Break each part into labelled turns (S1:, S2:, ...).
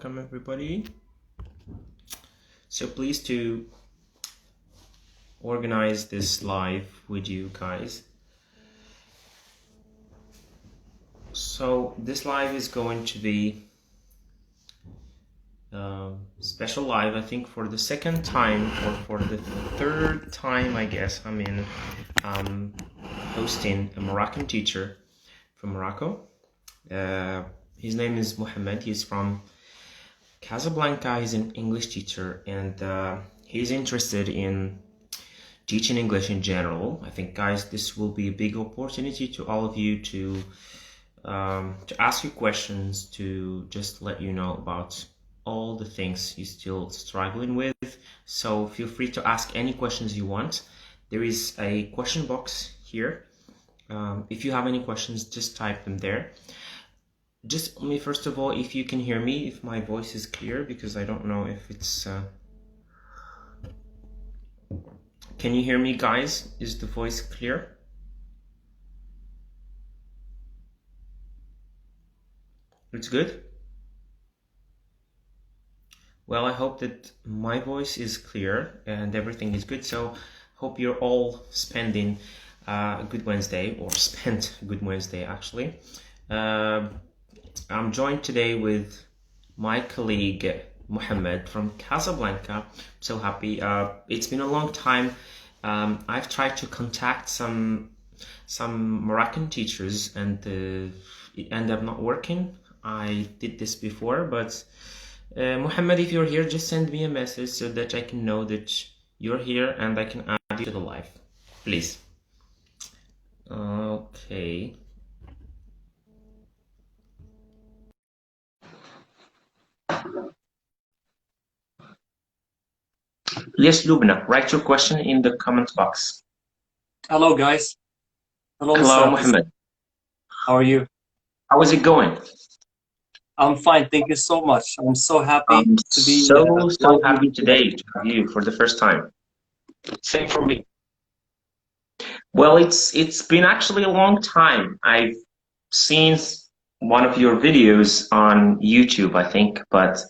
S1: welcome everybody. So pleased to organize this live with you guys. So this live is going to be special live, I think, for the second time or for the third time, I guess. I'm hosting a Moroccan teacher from Morocco. His name is Mohamed. He's from Casablanca. He's an English teacher, and he's interested in teaching English in general. I think, guys, this will be a big opportunity to all of you to ask you questions, to just let you know about all the things you're still struggling with. So feel free to ask any questions you want. There is a question box here. If you have any questions, just type them there. Just me, first of all, if you can hear me, if my voice is clear, because I don't know if it's... Can you hear me, guys? Is the voice clear? It's good? Well, I hope that my voice is clear and everything is good. So hope you're all spending a good Wednesday, or spent a good Wednesday, actually. I'm joined today with my colleague Mohamed from Casablanca. I'm so happy. It's been a long time. I've tried to contact some Moroccan teachers, and it ended up not working. I did this before, but Mohamed, if you're here, just send me a message so that I can know that you're here and I can add you to the live, please. Okay. Yes, Lubna, write your question in the comment box.
S2: Hello, guys.
S1: Hello, Mohamed.
S2: How are you?
S1: How is it going?
S2: I'm fine, thank you so much. I'm so happy to be
S1: so happy today to have you for the first time.
S2: Same for me.
S1: Well, it's been actually a long time. I've seen one of your videos on YouTube, I think, but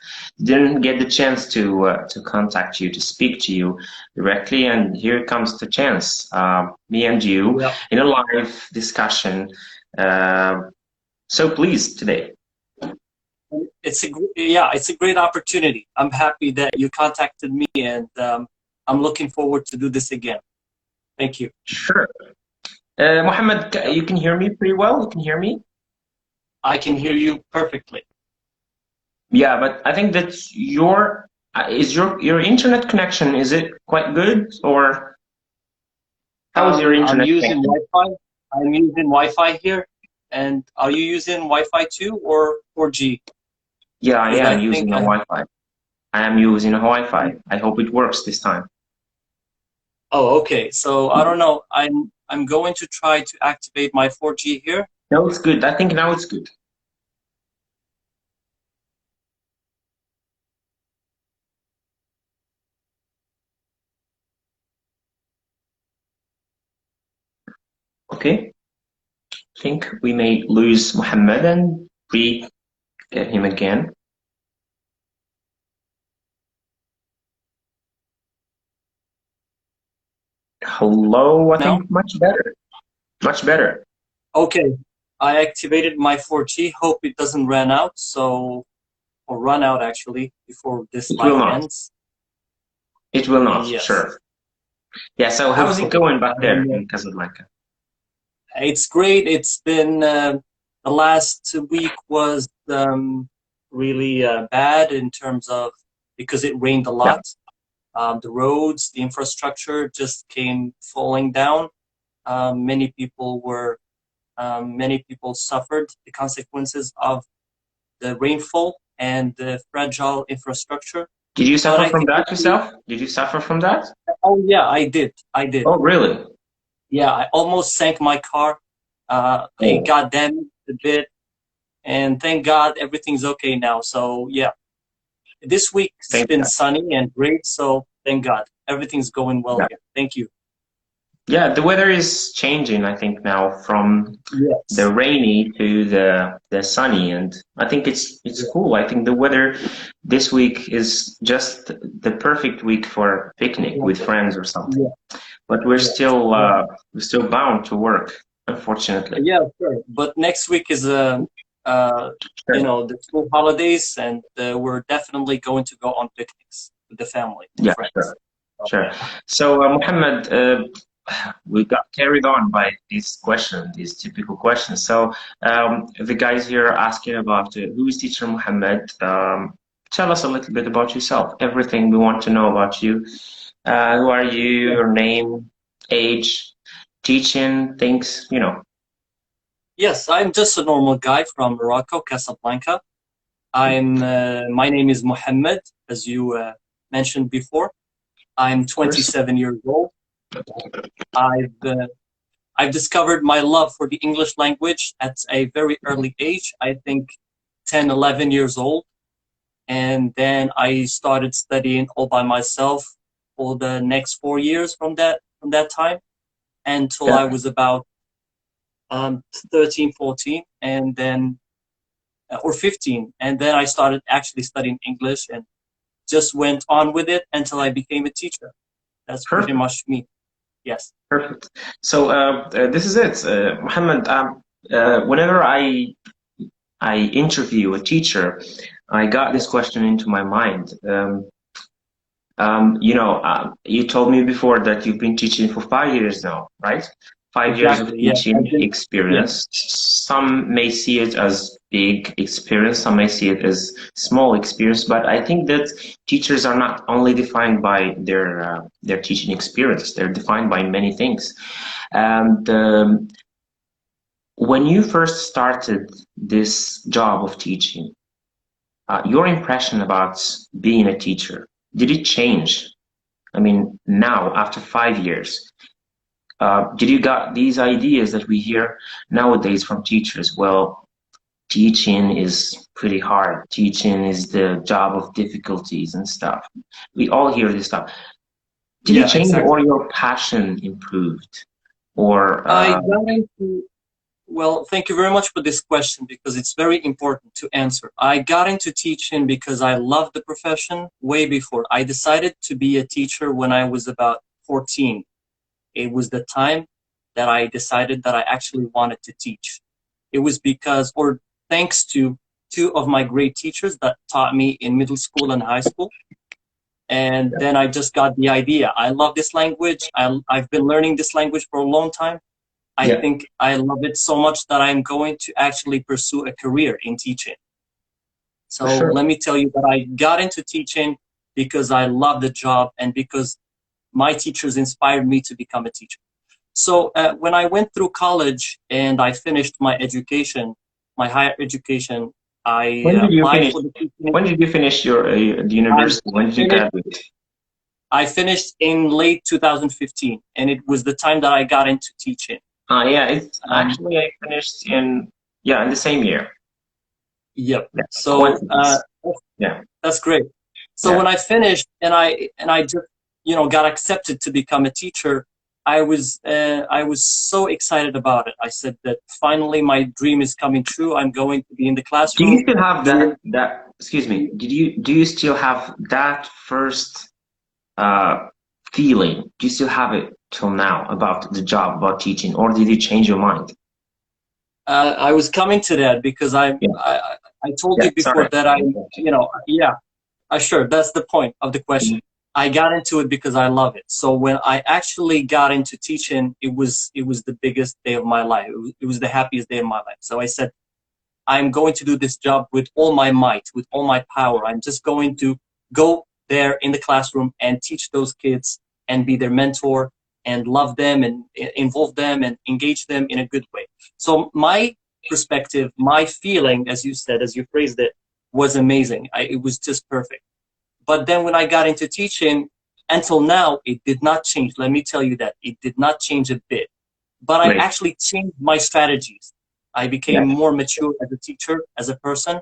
S1: didn't get the chance to contact you, to speak to you directly. And here comes the chance, me and you, in a live discussion. So pleased today.
S2: It's a great opportunity. I'm happy that you contacted me, and I'm looking forward to do this again. Thank you.
S1: Sure. Mohamed, you can hear me pretty well? You can hear me?
S2: I can hear you perfectly.
S1: Yeah, but I think that your internet connection, is it quite good, or how is your internet?
S2: I'm using Wi-Fi. I'm using Wi-Fi here. And are you using Wi-Fi too, or 4G?
S1: Yeah, I am using a Wi-Fi. I am using a Wi-Fi. I hope it works this time.
S2: Oh, okay. So I don't know. I'm going to try to activate my 4G here.
S1: No, it's good. I think now it's good. Okay. I think we may lose Mohamed and re-get him again. Hello, I think much better. Much better.
S2: Okay. I activated my 4G. Hope it doesn't run out, or run out actually before this live ends.
S1: It will not, yes. Sure. Yeah, so how's it going back there in Casablanca?
S2: It's great. It's been, the last week was really bad in terms of, because it rained a lot. Yeah. The roads, the infrastructure just came falling down. Many people suffered the consequences of the rainfall and the fragile infrastructure.
S1: Did you suffer from that yourself? Did you suffer from that?
S2: Oh yeah, I did.
S1: Oh really?
S2: Yeah, I almost sank my car. It got damaged a bit, and thank God everything's okay now. So yeah, this week's been sunny and great. So thank God everything's going well here. Thank you.
S1: Yeah, the weather is changing, I think, now from the
S2: Yes.
S1: rainy to the sunny, and I think it's
S2: Yeah.
S1: cool. I think the weather this week is just the perfect week for a picnic with
S2: Exactly.
S1: friends or something.
S2: Yeah.
S1: But
S2: Yes.
S1: we're still bound to work, unfortunately.
S2: Yeah, sure. But next week is
S1: Sure.
S2: the school holidays, and we're definitely going to go on picnics with the family and
S1: Yeah,
S2: friends.
S1: sure,
S2: So,
S1: sure. So, Mohammed, we got carried on by this question, these typical questions. So, the guys here are asking about who is teacher Mohammed? Tell us a little bit about yourself. Everything we want to know about you. Who are you?
S2: yeah.
S1: Your name, age, teaching, things, you know.
S2: Yes, I'm just a normal guy from Morocco, Casablanca. My name is Mohamed, as you mentioned before. I'm
S1: First,
S2: 27 years old. I've uh, I've discovered my love for the English language at a very early age. I think 10, 11 years old. And then I started studying all by myself for the next 4 years from that time until
S1: yeah,
S2: I was about 13, 14, and then or 15, and then I started actually studying English and just went on with it until I became a teacher. That's pretty
S1: perfect.
S2: much me. Yes.
S1: Perfect. So this is it, Mohammed. Whenever I interview a teacher, I got this
S2: Yes.
S1: question into my mind. You told me before that you've been teaching for 5 years now, right? 5 years of
S2: Exactly. Yeah.
S1: teaching
S2: I've been. Yeah.
S1: experience. Some may see it as big experience, some may see it as small experience, but I think that teachers are not only defined by their teaching experience, they're defined by many things. And when you first started this job of teaching, your impression about being a teacher, did it change? I mean, now after 5 years, did you got these ideas that we hear nowadays from teachers? Well, teaching is pretty hard. Teaching is the job of difficulties and stuff. We all hear this stuff. Did it
S2: Yeah.
S1: change
S2: Exactly.
S1: or your passion improved? Or,
S2: I got into. Well, thank you very much for this question because it's very important to answer. I got into teaching because I love the profession way before. I decided to be a teacher when I was about 14. It was the time that I decided that I actually wanted to teach. It was because, or thanks to two of my great teachers that taught me in middle school and high school. And then I just got the idea. I love this language. I've been learning this language for a long time. I
S1: yeah,
S2: think I love it so much that I'm going to actually pursue a career in teaching.
S1: for
S2: So
S1: sure.
S2: let me tell you that I got into teaching because I love the job and because my teachers inspired me to become a teacher. So when I went through college and I finished my education, my higher education, I
S1: When did you
S2: applied
S1: finish?
S2: for the teaching.
S1: When did you finish the
S2: I
S1: university? When did you
S2: finished.
S1: graduate?
S2: I finished in late 2015, and it was the time that I got into teaching.
S1: Yeah, it's
S2: Um,
S1: actually I finished in the same year.
S2: yep.
S1: Yeah,
S2: So
S1: coincidence. Yeah,
S2: that's great. So when
S1: yeah.
S2: I finished and I just got accepted to become a teacher, I was so excited about it. I said that finally my dream is coming true. I'm going to be in the
S1: Do you
S2: classroom
S1: still have
S2: doing.
S1: that? Excuse me. Do you still have that first uh feeling? Do you still have it till now about the job, about teaching, or did you change your mind?
S2: I was coming to that because
S1: Yeah,
S2: I told
S1: yeah.
S2: you before
S1: Sorry.
S2: that yeah, sure, that's the point of the question. I got into it because I love it. So when I actually got into teaching, it was the biggest day of my life. It was the happiest day of my life. So I said, I'm going to do this job with all my might, with all my power. I'm just going to go there in the classroom and teach those kids and be their mentor and love them and involve them and engage them in a good way. So my perspective, my feeling, as you said, as you phrased it, was amazing. It was just perfect. But then when I got into teaching, until now, it did not change. Let me tell you that it did not change a bit. But I
S1: Great.
S2: actually changed my strategies. I
S1: Yeah,
S2: became more mature as a teacher, as a person.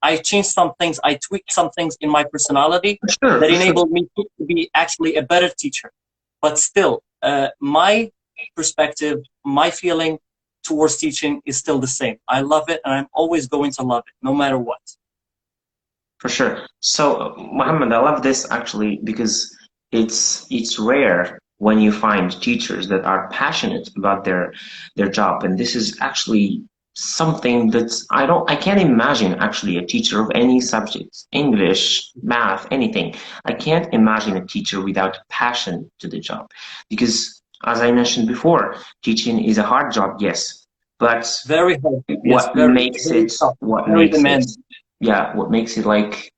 S2: I changed some things. I tweaked some things in my personality
S1: for sure,
S2: that
S1: for sure.
S2: enabled me to be actually a better teacher. But still, my perspective, my feeling towards teaching is still the same. I love it, and I'm always going to love it, no matter what.
S1: For sure. So, Mohammed, I love this actually because it's rare when you find teachers that are passionate about their job, and this is actually something that's I can't imagine actually a teacher of any subject, English, math, anything. I can't imagine a teacher without passion to the job, because as I mentioned before, teaching is a hard job, yes, but
S2: Very hard. Yes,
S1: what
S2: very,
S1: makes
S2: very
S1: it
S2: tough,
S1: what
S2: very
S1: makes it
S2: demanding.
S1: yeah, what makes it like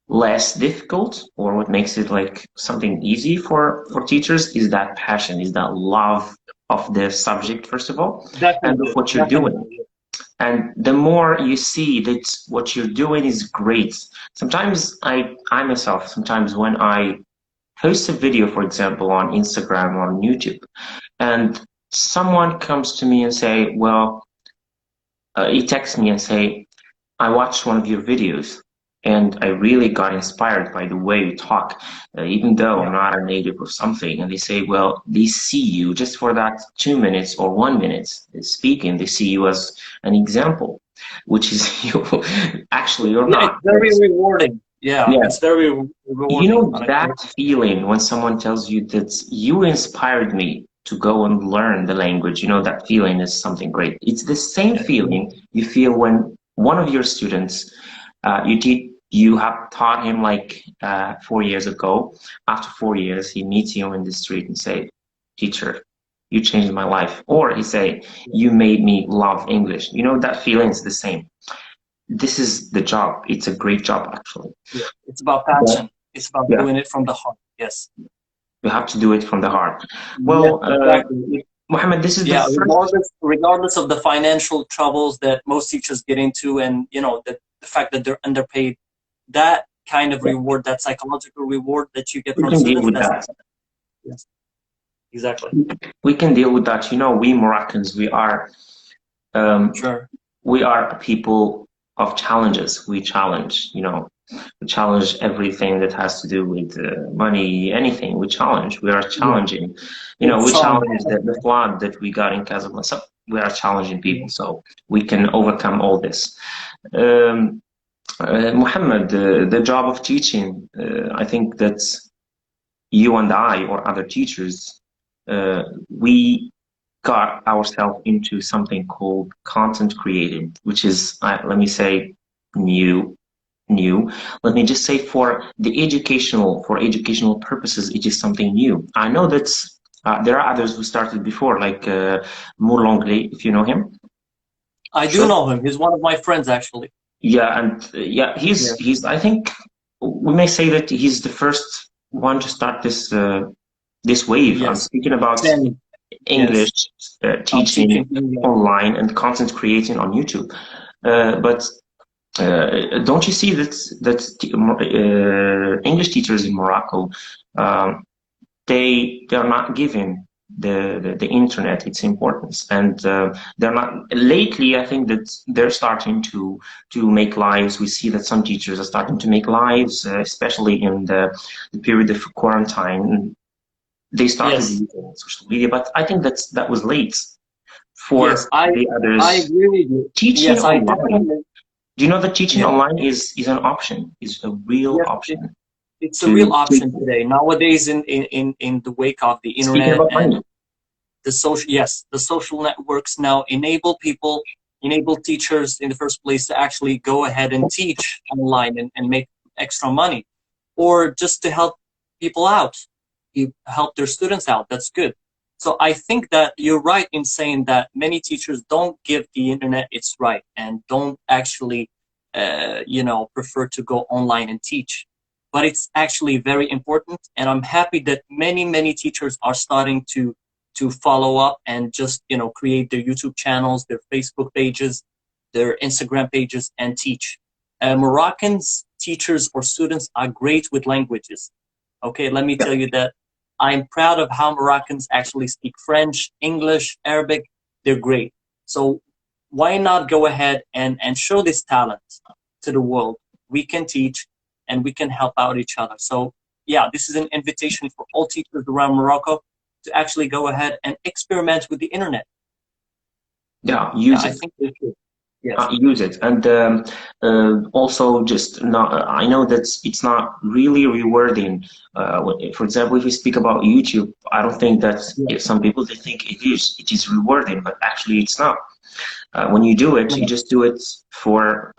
S1: less difficult, or what makes it like something easy for teachers, is that passion, is that love of the subject, first of all, and of
S2: Definitely,
S1: what you're doing.
S2: definitely.
S1: And the more you see that what you're doing is great, sometimes I myself, sometimes when I post a video, for example, on Instagram or on YouTube, and someone comes to me and say, well, he texts me and say, I watched one of your videos and I really got inspired by the way you talk, even though I'm
S2: Yeah.
S1: not a native or something. And they say, well, they see you just for that 2 minutes or 1 minute speaking, they see you as an example, which is you actually or
S2: Yeah, it's
S1: not.
S2: very rewarding. Yeah,
S1: Yeah.
S2: it's very
S1: You
S2: rewarding.
S1: know that feeling when someone tells you that you inspired me to go and learn the language, you know, that feeling is something great. It's the same
S2: Yeah.
S1: feeling you feel when one of your students, you have taught him like 4 years ago. After 4 years, he meets you in the street and say, teacher, you changed my life. Or he say, you made me love English. You know, that feeling is the same. This is the job. It's a great job, actually.
S2: Yeah. It's about
S1: But
S2: passion. It's about
S1: yeah,
S2: doing it from the heart. Yes.
S1: you have to do it from the heart.
S2: Yes,
S1: Well,
S2: exactly.
S1: Mohammed, this is the
S2: Yeah,
S1: first.
S2: regardless of the financial troubles that most teachers get into, and the fact that they're underpaid, that kind of reward, that psychological reward that you get
S1: We
S2: from
S1: can deal
S2: students,
S1: with
S2: that's
S1: that.
S2: yes, exactly.
S1: We can deal with that. You know, we Moroccans, um,
S2: Sure.
S1: we are a people of challenges. We challenge, you know, we challenge everything that has to do with money, anything. We challenge. We are
S2: Yeah.
S1: challenging. You know,
S2: It's
S1: we
S2: challenging.
S1: challenge the flood that we got in Casablanca. So we are challenging people, so we can overcome all this. Um, Mohammed, the job of teaching, I think that you and I or other teachers, we got ourselves into something called content creating, which is, let me say, new. New. Let me just say, for educational purposes, it is something new. I know that there are others who started before, like Mourlonglet, if you know him.
S2: I do
S1: Sure.
S2: know him. He's one of my friends, actually.
S1: Yeah, and yeah,
S2: Yeah.
S1: he's. I think we may say that he's the first one to start this wave. I'm
S2: Yes.
S1: speaking about
S2: Then,
S1: English
S2: yes. I'm
S1: teaching
S2: teaching English.
S1: online and content creating on YouTube. But don't you see that English teachers in Morocco, um, they are not giving the internet its importance, and they're not lately. I think that they're starting to make lives. We see that some teachers are starting to make lives, especially in the period of quarantine. They started
S2: Yes.
S1: using social media, but I think that was late
S2: Yes.
S1: for
S2: I
S1: the
S2: I
S1: others.
S2: agree with you.
S1: Teaching
S2: Yes, I
S1: online,
S2: definitely.
S1: do you know that teaching
S2: Yeah.
S1: online is an option, is a real
S2: Yes.
S1: option
S2: It's a real
S1: to
S2: option
S1: people.
S2: today nowadays in the wake of the
S1: Speaking
S2: internet
S1: about
S2: and
S1: money,
S2: the social networks now enable teachers in the first place to actually go ahead and teach online and make extra money, or just to help people out, help their students out. That's good. So I think that you're right in saying that many teachers don't give the internet its right and don't actually prefer to go online and teach, but it's actually very important, and I'm happy that many teachers are starting to follow up and just create their YouTube channels, their Facebook pages, their Instagram pages, and teach. Moroccans teachers or students are great with languages. Okay, let me
S1: yeah,
S2: tell you that I'm proud of how Moroccans actually speak French, English, Arabic. They're great. So why not go ahead and show this talent to the world? We can teach and we can help out each other. So yeah, this is an invitation for all teachers around Morocco to actually go ahead and experiment with the internet.
S1: Yeah, use
S2: I
S1: it.
S2: think they should. Yes.
S1: Use it. And also just not, I know that it's not really rewarding. For example, if we speak about YouTube, I don't think that some people, they think it is rewarding, but actually it's not. When you do it, you just do it for,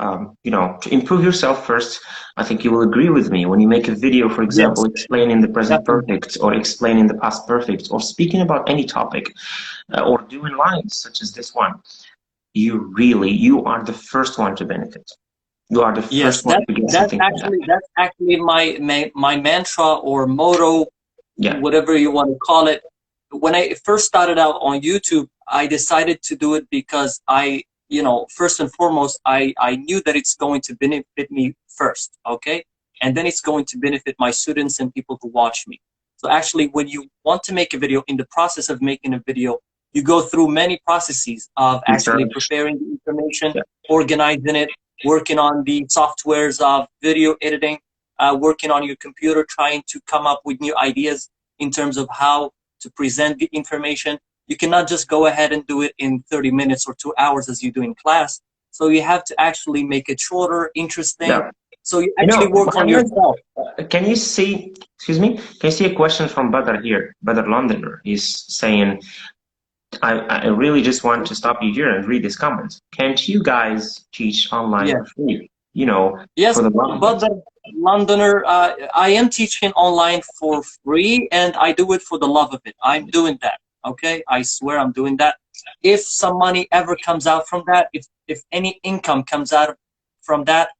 S1: you know, to improve yourself first. I think you will agree with me. When you make a video, for example, explaining the present perfect or explaining the past perfect or speaking about any topic or doing lines such as this one, you are the first one to benefit. You are the first one to get something from that.
S2: That's actually my mantra or motto, whatever you want to call it. When I first started out on YouTube, I decided to do it because you know, first and foremost, I knew that it's going to benefit me first, okay? And then it's going to benefit my students and people who watch me. So actually, when you want to make a video, in the process of making a video, you go through many processes of actually preparing the information, organizing it, working on the softwares of video editing, working on your computer, trying to come up with new ideas in terms of how to present the information. You cannot just go ahead and do it in 30 minutes or 2 hours as you do in class. So you have to actually make it shorter, interesting. Yeah. So you actually work on yourself.
S1: Can you see, excuse me, can you see a question from Badr here? Badr Londoner is saying, I really just want to stop you here and read this comment. Can't you guys teach online for free? You know,
S2: yes, but the Londoner, I am teaching online for free, and I do it for the love of it. I'm doing that, okay? I swear I'm doing that. If some money ever comes out from that, if any income comes out from that,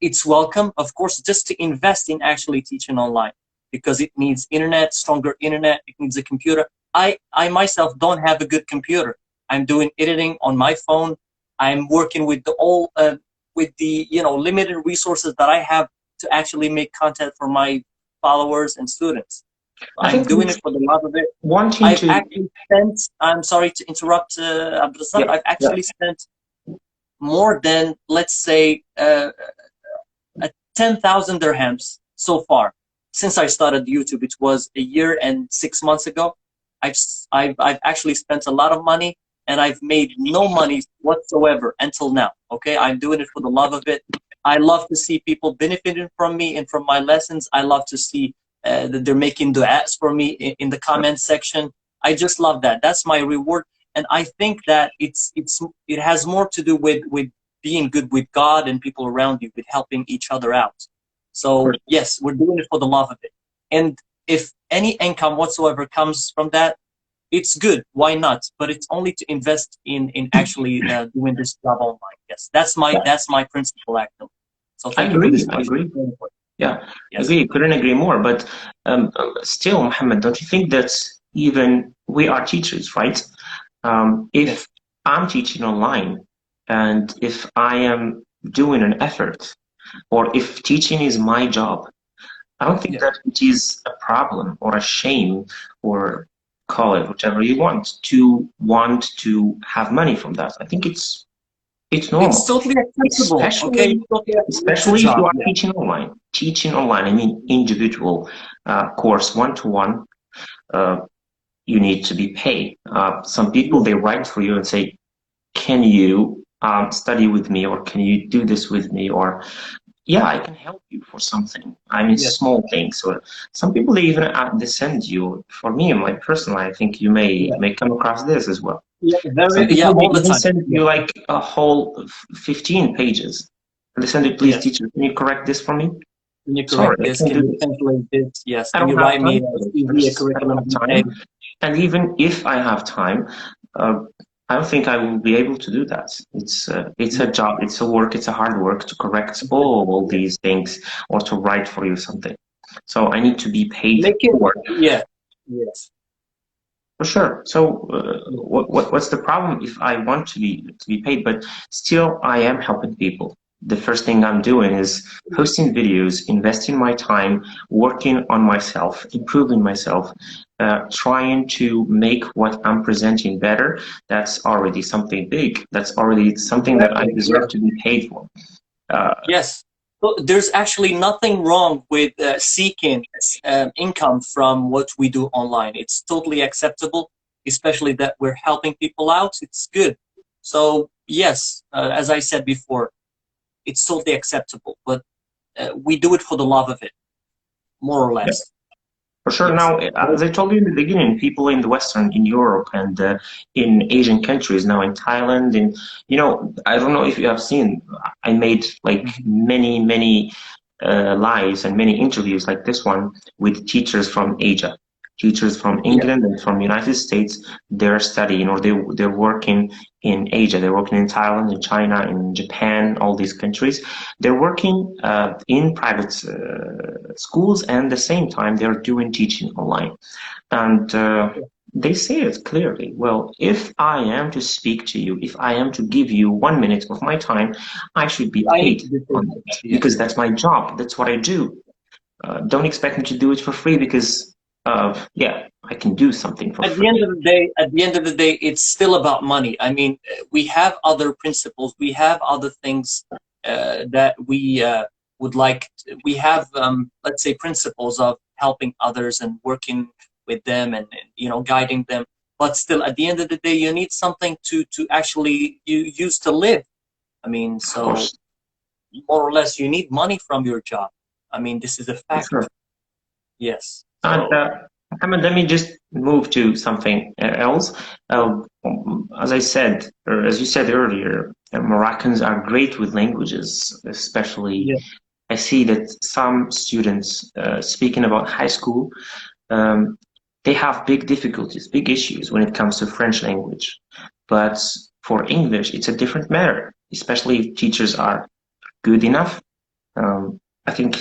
S2: it's welcome, of course, just to invest in actually teaching online, because it needs internet, stronger internet, it needs a computer. I myself don't have a good computer. I'm doing editing on my phone. I'm working with the you know, limited resources that I have to actually make content for my followers and students. I'm doing it for the love of it. Actually spent, I'm sorry to interrupt, Abdulrazak, I've actually spent more than, let's say, 10,000 dirhams so far since I started YouTube. It was a year and 6 months ago. I've actually spent a lot of money, and I've made no money whatsoever until now. Okay, I'm doing it for the love of it. I love to see people benefiting from me and from my lessons. I love to see that they're making du'as for me in the comment section. I just love that. That's my reward, and I think that it has more to do with being good with God and people around you, with helping each other out. So yes, we're doing it for the love of it, and if any income whatsoever comes from that, it's good. Why not? But it's only to invest in actually doing this job online. Yes, that's my principle, actually. So thank you for this question.
S1: I agree. Yeah, yes. I agree. Couldn't agree more. But still, Mohammed, don't you think that even we are teachers, right? If I'm teaching online, and if I am doing an effort, or if teaching is my job, I don't think that it is a problem or a shame, or call it whichever you want to have money from that. I think it's normal.
S2: It's totally acceptable.
S1: Especially if you are teaching online. Teaching online, I mean individual course, one-to-one, you need to be paid. Some people, they write for you and say, can you study with me, or can you do this with me, or yeah, I can help you for something. I mean, small things. Or some people, they even they send you. For me, in my personal, I think you may come across this as well.
S2: Yeah,
S1: all the time. Send you like a whole 15 pages. They send you, please, teacher, can you correct this for me?
S2: Can you correct this? Can you translate this? Yes. Can you write me a curriculum?
S1: And even if I have time, I don't think I will be able to do that. It's a job, it's a work, it's a hard work to correct all these things, or to write for you something. So I need to be paid for it.
S2: Yeah. Yes.
S1: For sure. So what's the problem if I want to be paid, but still I am helping people? The first thing I'm doing is posting videos, investing my time, working on myself, improving myself, trying to make what I'm presenting better. That's already something big. That's already something that I deserve to be paid for.
S2: Yes, So there's actually nothing wrong with seeking income from what we do online. It's totally acceptable, especially that we're helping people out. It's good. So yes, as I said before, it's totally acceptable. But we do it for the love of it, more or
S1: Yeah,
S2: less.
S1: for sure.
S2: Yes.
S1: Now, as I told you in the beginning, people in the Western, in Europe, and in Asian countries, now in Thailand, and I don't know if you have seen. I made like
S2: Mhm.
S1: many lives and many interviews like this one with teachers from Asia, teachers from
S2: Yeah.
S1: England and from United States. They're studying or they're working in Asia. They're working in Thailand, in China, in Japan, all these countries. They're working in private schools, and at the same time they're doing teaching online. And they say it clearly. Well, if I am to speak to you, if I am to give you 1 minute of my time, I should be
S2: I need
S1: paid
S2: to be
S1: on
S2: patient.
S1: it
S2: Yes.
S1: because that's my job. That's what I do. Don't expect me to do it for free because, yeah, I can do something for
S2: At the
S1: free.
S2: end of the day, it's still about money. I mean, we have other principles, we have other things that we would like. We have, let's say, principles of helping others and working with them and guiding them. But still, at the end of the day, you need something to actually you use to live. I mean,
S1: Of
S2: so
S1: course,
S2: more or less, you need money from your job. I mean, this is a
S1: for
S2: fact.
S1: sure.
S2: Yes.
S1: And
S2: So
S1: Mohammed, let me just move to something else. As I said, or as you said earlier, Moroccans are great with languages, especially.
S2: yeah,
S1: I see that some students, speaking about high school, um, they have big difficulties, big issues when it comes to French language. But for English, it's a different matter, especially if teachers are good enough. I think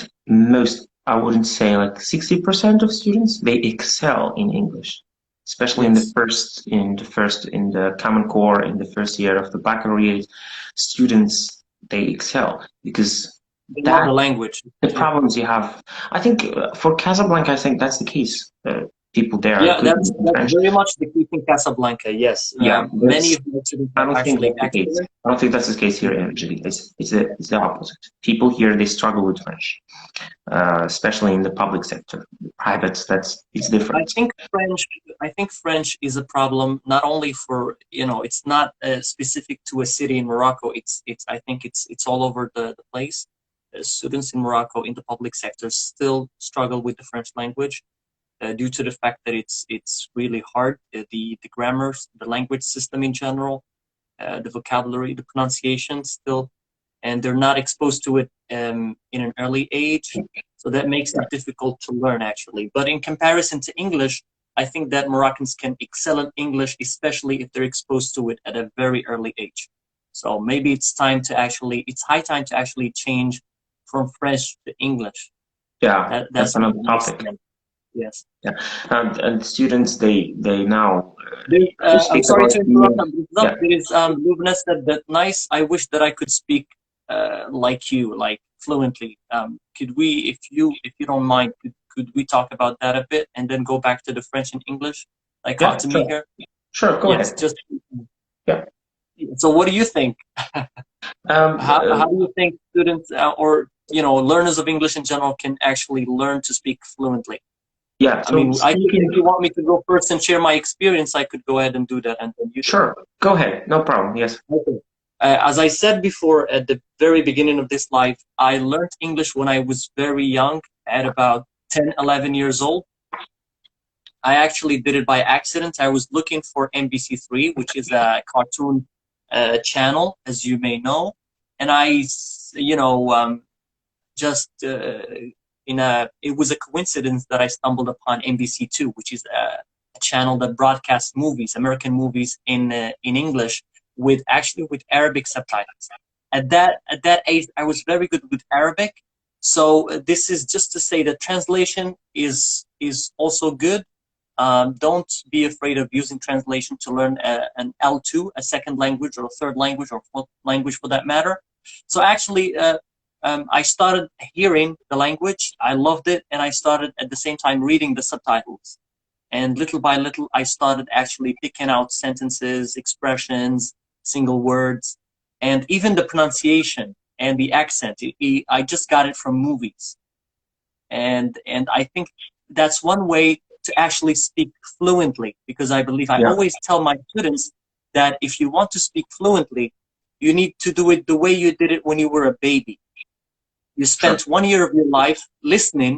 S1: I wouldn't say like 60% of students, they excel in English, especially
S2: yes,
S1: in the Common Core, in the first year of the baccalaureate, students, they excel because
S2: they love the
S1: that
S2: language.
S1: the
S2: Yeah.
S1: problems you have. I think for Casablanca, I think that's the case. People there are
S2: Yeah,
S1: good in
S2: that's
S1: French.
S2: very much the case in Casablanca. Yes,
S1: Yeah,
S2: many
S1: that's.
S2: of the students
S1: I
S2: are
S1: don't think
S2: actually
S1: that's the case.
S2: excellent.
S1: I don't think that's the case here
S2: Yeah.
S1: in Algeria. It's the opposite. People here they struggle with French, especially in the public sector. The private, it's
S2: I
S1: different.
S2: think French. I think French is a problem not only for it's not specific to a city in Morocco. It's. I think it's all over the place. Students in Morocco in the public sector still struggle with the French language due to the fact that it's really hard. The grammars, the language system in general, the vocabulary, the pronunciation still, and they're not exposed to it in an early age. So that makes
S1: Yeah,
S2: it difficult to learn actually. But in comparison to English, I think that Moroccans can excel in English, especially if they're exposed to it at a very early age. So maybe it's high time to actually change from French to English.
S1: yeah, that's
S2: That's
S1: another
S2: my
S1: topic.
S2: stand. Yes.
S1: Yeah, and students they now to
S2: I'm
S1: speak
S2: sorry
S1: about
S2: to interrupt.
S1: you. Yeah,
S2: There is Lubna said that nice. I wish that I could speak like you, like fluently. Could we, if you don't mind, could we talk about that a bit and then go back to the French and English like
S1: yeah,
S2: to me
S1: sure,
S2: here?
S1: sure. Go
S2: Yes,
S1: ahead.
S2: just
S1: Yeah.
S2: so. What do you think?
S1: Um,
S2: How
S1: uh,
S2: do you think students or learners of English in general can actually learn to speak fluently?
S1: yeah.
S2: I
S1: So
S2: mean,
S1: speaking.
S2: if you want me to go first and share my experience, I could go ahead and do that, and then you do.
S1: Sure. Go ahead. No problem. Yes.
S2: Okay. As I said before at the very beginning of this life, I learned English when I was very young, at about 10, 11 years old. I actually did it by accident. I was looking for NBC3, which is a cartoon channel, as you may know. And just it was a coincidence that I stumbled upon NBC2, which is a channel that broadcasts movies, American movies in English with Arabic subtitles. At that age, I was very good with Arabic. So this is just to say that translation is also good. Don't be afraid of using translation to learn an L2, a second language or a third language or fourth language for that matter. So actually, I started hearing the language. I loved it, and I started at the same time reading the subtitles. And little by little, I started actually picking out sentences, expressions, single words, and even the pronunciation. and the accent. I just got it from movies, and I think that's one way to actually speak fluently, because I believe I
S1: Yeah,
S2: always tell my students that if you want to speak fluently, you need to do it the way you did it when you were a baby. You
S1: sure.
S2: spent 1 year of your life listening,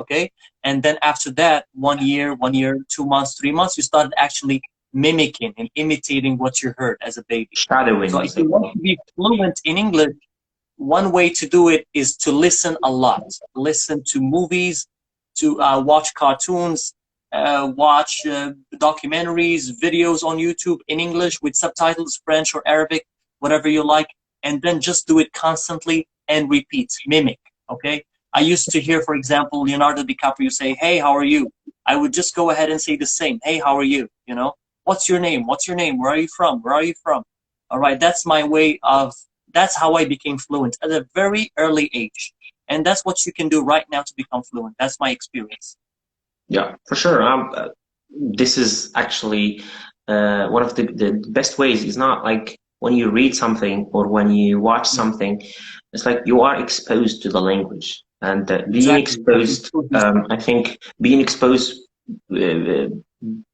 S2: okay? And then after that, 1 year, 1 year, 2 months, 3 months, you started actually mimicking and imitating what you heard as a baby.
S1: Shadowing,
S2: So
S1: as
S2: if
S1: they
S2: you want
S1: call
S2: to be fluent in English, one way to do it is to listen a lot. Listen to movies, to watch cartoons, watch documentaries, videos on YouTube in English with subtitles, French or Arabic, whatever you like, and then just do it constantly and repeat, mimic. Okay. I used to hear, for example, Leonardo DiCaprio say, "Hey, how are you?" I would just go ahead and say the same. "Hey, how are you?" You know, "What's your name? What's your name? Where are you from? Where are you from?" All right. That's my way of that's how I became fluent at a very early age. And that's what you can do right now to become fluent. That's my experience.
S1: Yeah, for sure. This is actually one of the best ways. Is not like when you read something or when you watch
S2: Yeah,
S1: something. It's like you are exposed to the language, and being
S2: exactly. You have to
S1: exposed.
S2: expose yourself.
S1: I think being exposed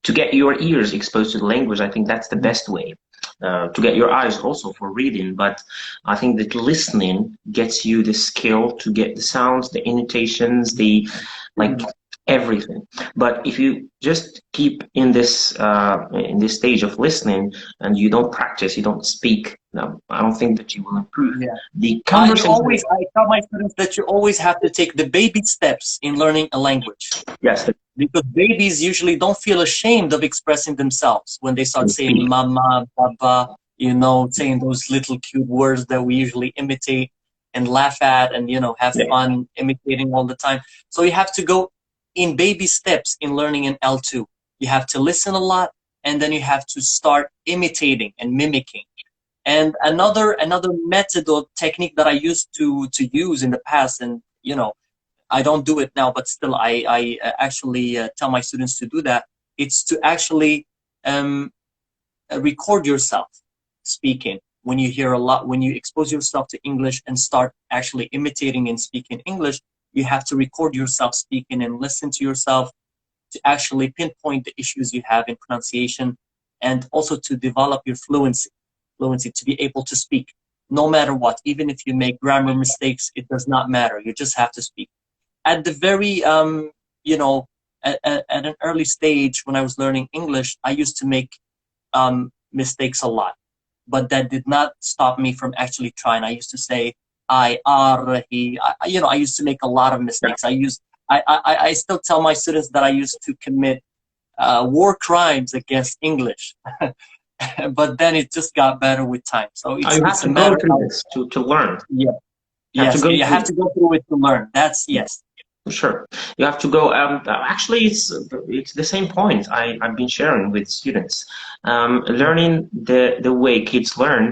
S1: to get your ears exposed to the language. I think that's the
S2: Yeah,
S1: best way. To get your eyes also for reading, but I think that listening gets you the skill to get the sounds, the intonations, the
S2: pretty
S1: like
S2: much.
S1: everything. But if you just keep in this stage of listening and you don't practice, you don't speak, no, I don't think that you will improve.
S2: Yeah.
S1: The conversation,
S2: I tell my students that you always have to take the baby steps in learning a language,
S1: yes,
S2: because babies usually don't feel ashamed of expressing themselves when they start
S1: to
S2: saying
S1: speak.
S2: mama, baba, saying those little cute words that we usually imitate and laugh at and, have
S1: Yeah.
S2: fun imitating all the time. So you have to go in baby steps in learning an L2. You have to listen a lot, and then you have to start imitating and mimicking. And another method or technique that I used to use in the past, and I don't do it now, but still I actually tell my students to do that. It's to actually um, record yourself speaking when you hear a lot, when you expose yourself to English and start actually imitating and speaking English. You have to record yourself speaking and listen to yourself to actually pinpoint the issues you have in pronunciation, and also to develop your fluency to be able to speak no matter what. Even if you make grammar mistakes, it does not matter. You just have to speak. At the very you know at an early stage when I was learning English, I used to make mistakes a lot, but that did not stop me from actually trying. I used to say I are he I used to make a lot of
S1: Yeah.
S2: mistakes. I still tell my students that I used to commit war crimes against English. But then it just got better with time, so
S1: You have
S2: it's a
S1: to go
S2: matter
S1: through
S2: of,
S1: this to learn.
S2: yeah.
S1: You have to
S2: Yes,
S1: go
S2: you have
S1: through.
S2: to go through it to learn. That's
S1: Yeah.
S2: yes.
S1: For sure. You have to go. Actually, it's the same point I've been sharing with students. Learning the way kids learn,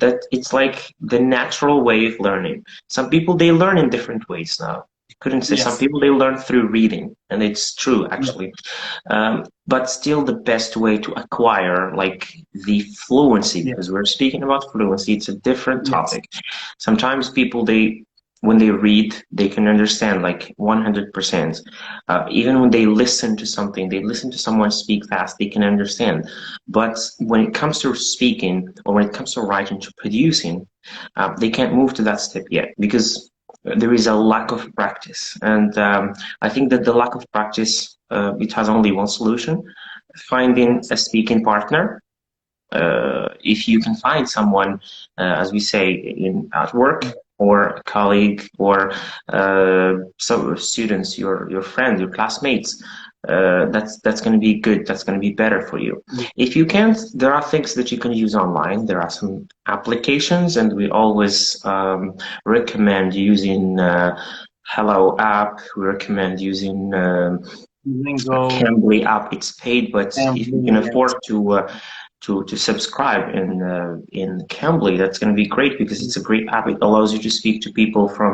S1: that it's like the natural way of learning. Some people they learn in different ways now. You couldn't say some
S2: Yes.
S1: people they learn through reading, and it's true
S2: Yeah.
S1: actually. But still, the best way to acquire like the fluency,
S2: Yeah.
S1: because we're speaking about fluency, it's a different
S2: Yes.
S1: topic. Sometimes people they when they read, they can understand like 100%. Even when they listen to something, they listen to someone speak fast, they can understand. But when it comes to speaking or when it comes to writing, to producing, they can't move to that step yet because there is a lack of practice. And I think that the lack of practice, it has only one solution: finding
S2: Yes.
S1: a speaking partner. If you can find someone, as we say at work, or a colleague, or some students, your friends, your classmates, that's going to be good. That's going to be better for you.
S2: Yeah.
S1: If you can't, there are things that you can use online. There are some applications, and we always recommend using Hello app. We recommend using
S2: Lingo,
S1: Cambly app. It's paid, but if you can
S2: family,
S1: afford
S2: yes.
S1: to subscribe in Cambly, that's going to be great because it's a great app. It allows you to speak to people from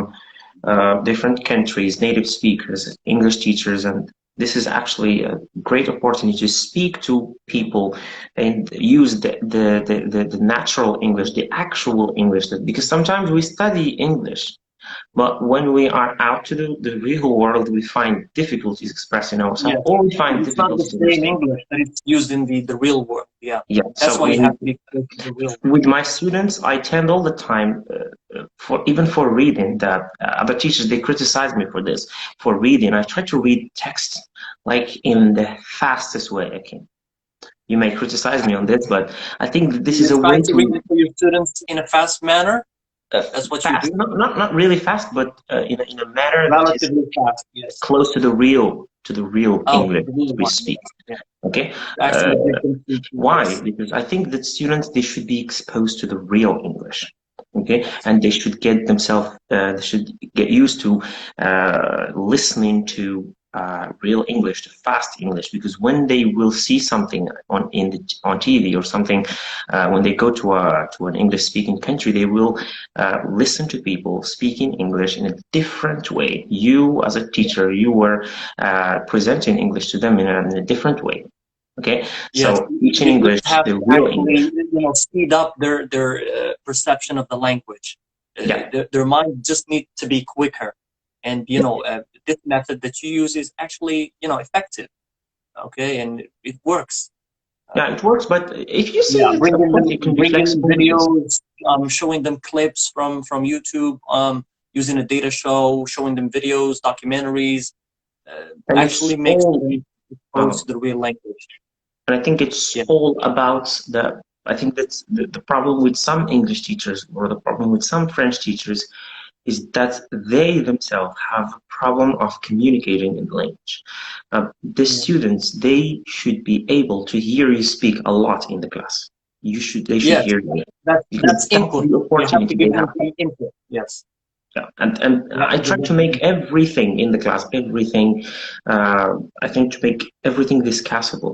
S1: different countries, native speakers, English teachers, and This is actually a great opportunity to speak to people and use the natural English, the actual English, because sometimes we study English, but when we are out to the real world, we find difficulties expressing ourselves,
S2: Yes.
S1: or we find
S2: It's not the
S1: difficulties
S2: same
S1: understanding.
S2: English that it's used in the real world. Yeah.
S1: Yeah,
S2: That's
S1: so
S2: why
S1: we
S2: you
S1: need,
S2: have to be close to the real world.
S1: with my students, I tend all the time, for even for reading, that other teachers, they criticize me for this. For reading, I try to read text like in the fastest way I can. You may criticize me on this, but I think that this is
S2: You
S1: a
S2: try
S1: way
S2: to read
S1: to
S2: it for your students in a fast manner.
S1: uh,
S2: That's what you
S1: fast,
S2: do.
S1: not really fast, but in a manner that is
S2: Relatively fast. Yes.
S1: close to the real
S2: Oh,
S1: English
S2: the real
S1: we
S2: one.
S1: speak.
S2: Yeah.
S1: Okay, uh,
S2: Actually, get them to
S1: why?
S2: yes.
S1: Because I think that students, they should be exposed to the real English. Okay, and they should get themselves, they should get used to listening to real English, to fast English, because when they will see something on TV or something, when they go to an English speaking country, they will listen to people speaking English in a different way. You, as a teacher, you were presenting English to them in a different way. Okay,
S2: Yes,
S1: so teaching
S2: you
S1: English,
S2: have
S1: the
S2: to
S1: real
S2: actually,
S1: English.
S2: speed up their perception of the language.
S1: Yeah,
S2: Their mind just need to be quicker, and this method that you use is actually effective. Okay, and it works.
S1: yeah, it works. But if you
S2: Yeah,
S1: see it, of course, you can be
S2: bringing
S1: flexible with this.
S2: videos, showing them clips from YouTube, using a data show, showing them videos, documentaries,
S1: And
S2: actually
S1: it's
S2: makes
S1: all,
S2: them exposed
S1: um,
S2: to the real language.
S1: and I think it's
S2: Yeah.
S1: all about I think that's the problem with some English teachers, or the problem with some French teachers, is that they themselves have a problem of communicating in the language. The
S2: Yeah.
S1: students, they should be able to hear you speak a lot in the class. They should
S2: Yes,
S1: hear you, because
S2: that's
S1: that's
S2: input.
S1: the
S2: You have to
S1: opportunity
S2: give
S1: they
S2: them
S1: have.
S2: some input. Yes,
S1: Yeah, and
S2: you have
S1: I
S2: to
S1: try
S2: give
S1: to
S2: them some
S1: make
S2: input.
S1: everything in the class, everything. I think to make everything discussable.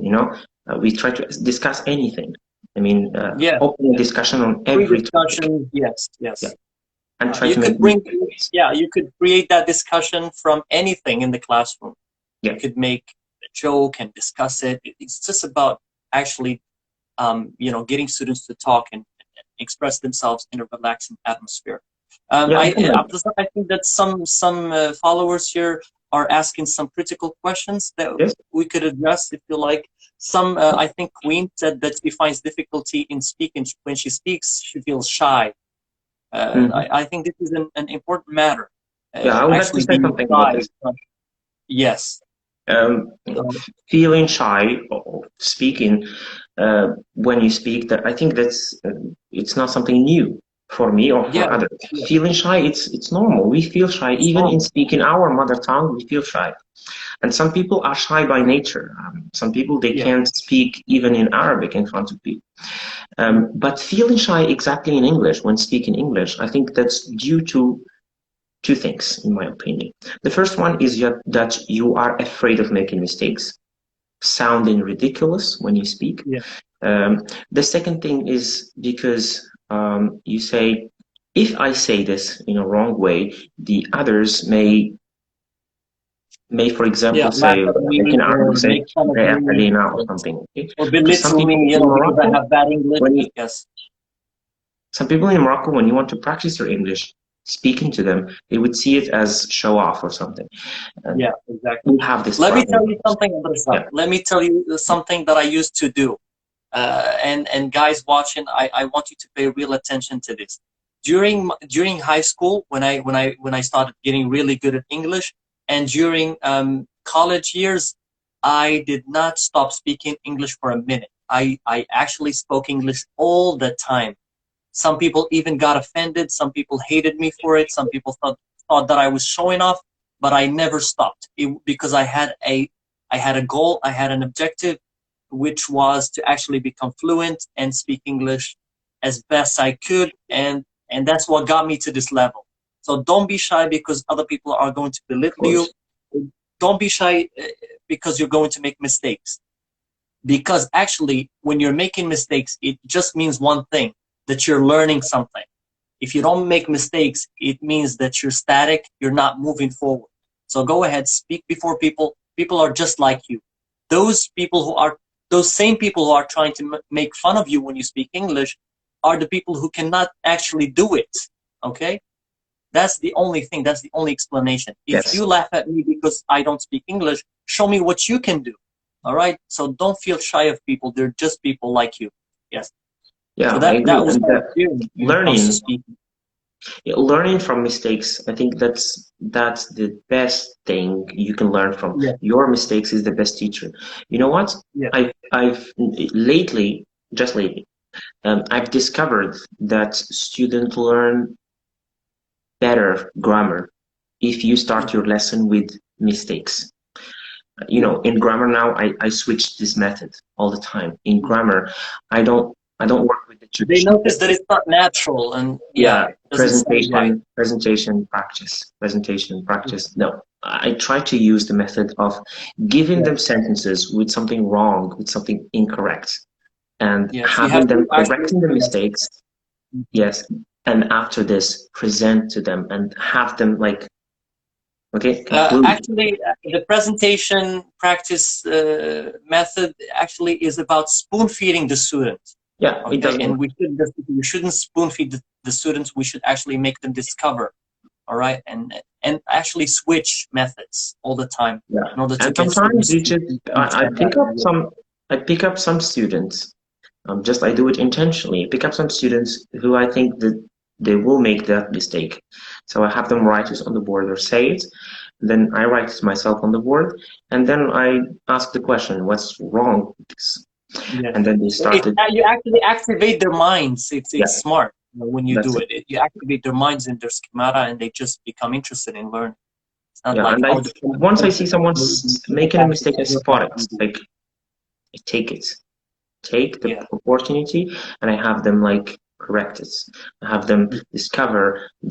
S1: We try to discuss anything. I mean,
S2: Yes,
S1: open a
S2: yes.
S1: discussion on
S2: Free
S1: every topic.
S2: discussion. Yes,
S1: Yeah,
S2: yes.
S1: and try
S2: You
S1: to make
S2: could
S1: these
S2: bring,
S1: points.
S2: yeah, you could create that discussion from anything in the classroom. You
S1: Yeah,
S2: could make a joke and discuss it. It's just about actually, getting students to talk and express themselves in a relaxing atmosphere.
S1: yeah, Mohammed.
S2: I think that some followers here are asking some critical questions that
S1: Yes.
S2: we could address if you like. I think Queen said that she finds difficulty in speaking. When she speaks, she feels shy.
S1: Mhm.
S2: I think this is an important matter.
S1: Yeah, I would like to
S2: Actually,
S1: say
S2: being
S1: something about
S2: shy.
S1: this.
S2: Yes.
S1: Um,
S2: So,
S1: Feeling shy or speaking, when you speak, that I think that's it's not something new for me or
S2: yeah,
S1: for others.
S2: yeah,
S1: Feeling shy, it's normal. We feel shy
S2: it's
S1: even in
S2: normal.
S1: speaking our mother tongue. We feel shy, and some people are shy by nature. Some people, they
S2: Yeah,
S1: can't speak even in Arabic in front of people.
S2: yeah,
S1: But feeling shy exactly in English, when speaking English, I think that's due to two things, in my opinion. The first one is that you are afraid of making mistakes, sounding ridiculous when you speak.
S2: yeah,
S1: The second thing is because you say, if I say this in a wrong way, the others may, for
S2: yeah.
S1: example,
S2: Laugh
S1: say,
S2: at
S1: like
S2: me
S1: in Arabic,
S2: or
S1: say,
S2: make fun of
S1: "Ya
S2: me
S1: Alina," or something. Okay?
S2: or
S1: Because some
S2: belittle
S1: people
S2: me,
S1: in
S2: because I
S1: Morocco,
S2: have bad English.
S1: when you,
S2: Yes.
S1: some people in Morocco, when you want to practice your English, speaking to them, they would see it as show off or something. And
S2: Yeah, exactly.
S1: we have this
S2: Let me tell
S1: problem.
S2: you something, Abdulrazak.
S1: Yeah.
S2: Let me tell you something that I used to do. And guys watching, I want you to pay real attention to this. During high school, when I started getting really good at English, and during college years, I did not stop speaking English for a minute. I actually spoke English all the time. Some people even got offended. Some people hated me for it. Some people thought that I was showing off, but I never stopped because I had a goal. I had an objective, which was to actually become fluent and speak English as best I could, and that's what got me to this level. So don't be shy because other people are going to
S1: Of
S2: belittle you.
S1: course.
S2: Don't be shy because you're going to make mistakes. Because actually, when you're making mistakes, it just means one thing, that you're learning something. If you don't make mistakes, it means that you're static, you're not moving forward. So go ahead, speak before people, People are just like you. Those people who are, those same people who are trying to make fun of you when you speak English are the people who cannot actually do it. Okay? That's the only thing. That's the only explanation. If
S1: Yes.
S2: you laugh at me because I don't speak English, show me what you can do. All right? So don't feel shy of people. They're just people like you. Yes.
S1: Yeah,
S2: So
S1: I agree.
S2: that was
S1: And
S2: my
S1: that
S2: experience when it comes to
S1: learning,
S2: speaking.
S1: yeah, learning from mistakes, I think that's the best thing you can learn from.
S2: Yeah.
S1: Your mistakes is the best teacher. You know what?
S2: Yeah.
S1: I've lately, just lately, I've discovered that students learn better grammar if you start your lesson with mistakes. You
S2: Yeah.
S1: know, in grammar now, I switch this method all the time. In grammar, I don't work with the
S2: They
S1: traditional
S2: notice that
S1: method.
S2: it's not natural, and yeah,
S1: Yeah,
S2: it doesn't sound right.
S1: presentation, practice. No, I try to use the method of giving
S2: Yeah.
S1: them sentences with something wrong, with something incorrect, and
S2: Yes, you
S1: having
S2: have
S1: them
S2: to actually.
S1: correcting the
S2: Yes.
S1: mistakes. Yes, and after this, present to them and have them like, okay, conclude.
S2: Actually, the presentation practice method actually is about spoon feeding the student.
S1: Yeah, it
S2: Okay,
S1: doesn't
S2: and
S1: work.
S2: we shouldn't spoon feed the students. We should actually make them discover. All right, and actually switch methods all the time
S1: Yeah,
S2: in order to
S1: and
S2: get
S1: sometimes
S2: students
S1: you
S2: to
S1: just I
S2: understand
S1: pick
S2: better.
S1: up some students. Just I do it intentionally. Pick up some students who I think that they will make that mistake. So I have them write it on the board or say it. Then I write it myself on the board, and then I ask the question, "What's wrong with this?"
S2: Yes.
S1: And then they started.
S2: You actually activate their minds.
S1: Yeah,
S2: It's smart, when you
S1: that's
S2: do
S1: it.
S2: it. You activate their minds in their schemata, and they just become interested in learning. It's not
S1: Yeah,
S2: like,
S1: and
S2: oh, the
S1: once I see someone making a mistake, I
S2: work
S1: spot
S2: out
S1: it.
S2: easy.
S1: Like I take it. Take the
S2: Yeah,
S1: opportunity and I have them like correct it. I have them discover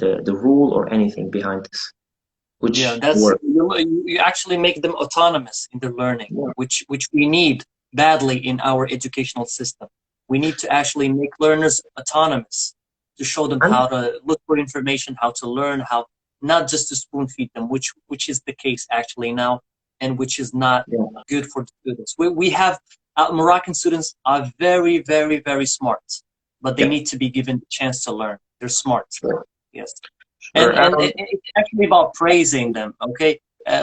S1: the rule or anything behind this,
S2: yeah.
S1: which
S2: That's
S1: work.
S2: you actually make them autonomous in their learning,
S1: Yeah.
S2: which we need badly in our educational system. We need to actually make learners autonomous, to show them
S1: And
S2: how to look for information, how to learn, how not just to spoon feed them, which is the case actually now, and which is not
S1: yeah,
S2: good for the students. We have Moroccan students are very, very, very smart, but they
S1: yeah,
S2: need to be given the chance to learn. They're smart.
S1: sure,
S2: Yes.
S1: sure.
S2: And it's actually about praising them. Okay,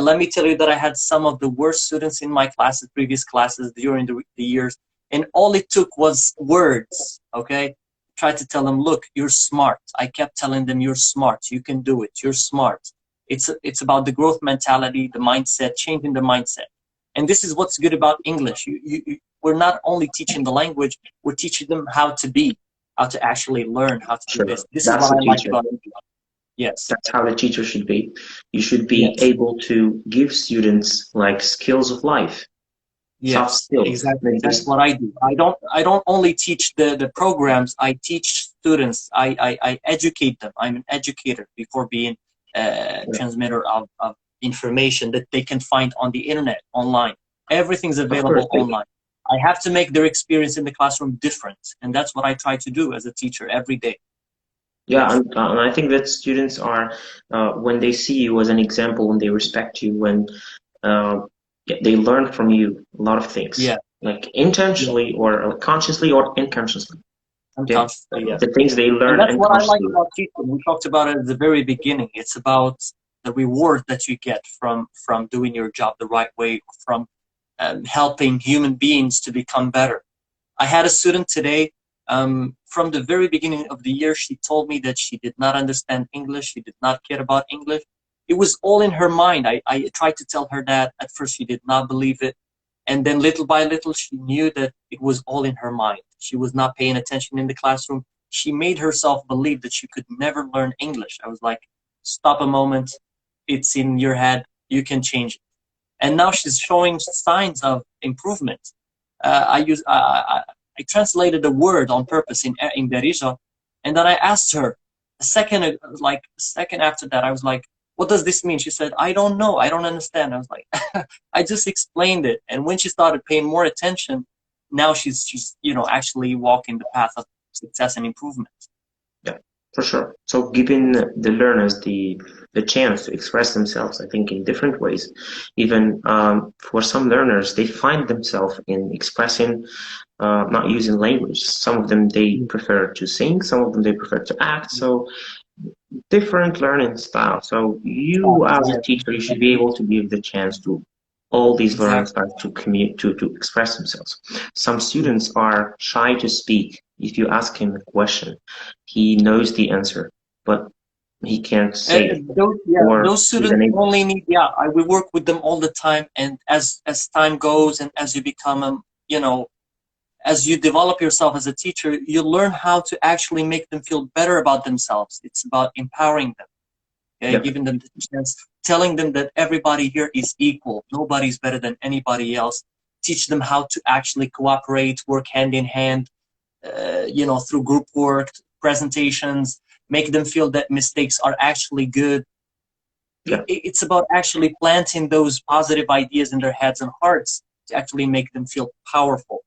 S2: let me tell you that I had some of the worst students in my classes, previous classes during the years, and all it took was words. Okay, try to tell them, look, you're smart. I kept telling them, you're smart, you can do it, you're smart. It's about the growth mentality, the mindset, changing the mindset. And this is what's good about English. We're not only teaching the language, we're teaching them how to be, how to actually learn how to do
S1: Sure.
S2: this. This is
S1: That's
S2: what
S1: the
S2: I like
S1: teacher.
S2: about English. Yes.
S1: That's how the teacher should be. You should be
S2: Yes.
S1: able to give students like skills of life, soft
S2: Yes.
S1: skills.
S2: Exactly.
S1: Like
S2: That's
S1: this.
S2: what I do. I don't only teach the programs. I teach students. I educate them. I'm an educator before being a
S1: Yeah,
S2: transmitter of information that they can find on the internet, online. Everything's
S1: of course.
S2: available online. I have to make their experience in the classroom different, and that's what I try to do as a teacher every day.
S1: Yeah,
S2: Yes.
S1: and I think that students are when they see you as an example, when they respect you, when uh, yeah, they learn from you a lot of things,
S2: Yeah.
S1: like
S2: Yeah.
S1: intentionally or consciously or unconsciously. Okay,
S2: Unconsciously, yes.
S1: the things they
S2: And
S1: learn
S2: that's what I like
S1: unconsciously.
S2: about teaching. We talked about it at the very beginning. It's about the reward that you get from doing your job the right way, from helping human beings to become better. I had a student today. From the very beginning of the year, she told me that she did not understand English. She did not care about English. It was all in her mind. I tried to tell her that. At first, she did not believe it. And then little by little, she knew that it was all in her mind. She was not paying attention in the classroom. She made herself believe that she could never learn English. I was like, stop a moment. It's in your head. You can change it. And now she's showing signs of improvement. I translated a word on purpose in Darija, and then I asked her a second after that. I was like, "What does this mean?" She said, "I don't know. I don't understand." I was like, "I just explained it." And when she started paying more attention, now she's actually walking the path of success and improvement.
S1: Yeah, For sure. So giving the learners the chance to express themselves, I think, in different ways. Even for some learners, they find themselves in expressing, not using language. Some of them they prefer to sing, some of them they prefer to act. So different learning style. So you, as a
S2: Yes,
S1: teacher, you should be
S2: exactly.
S1: able to give the chance to all these learning
S2: Exactly.
S1: styles to commute to express themselves. Some students are shy to speak. If you ask him a question, he knows the answer, but he can't say it, or
S2: Those
S1: he's
S2: students
S1: unable.
S2: only need, we work with them all the time. And as time goes and as you become, as you develop yourself as a teacher, you learn how to actually make them feel better about themselves. It's about empowering them, okay?
S1: Yeah,
S2: Giving them the chance, telling them that everybody here is equal. Nobody's better than anybody else. Teach them how to actually cooperate, work hand in hand, through group work, presentations, make them feel that mistakes are actually good.
S1: yeah,
S2: It's about actually planting those positive ideas in their heads and hearts to actually make them feel powerful.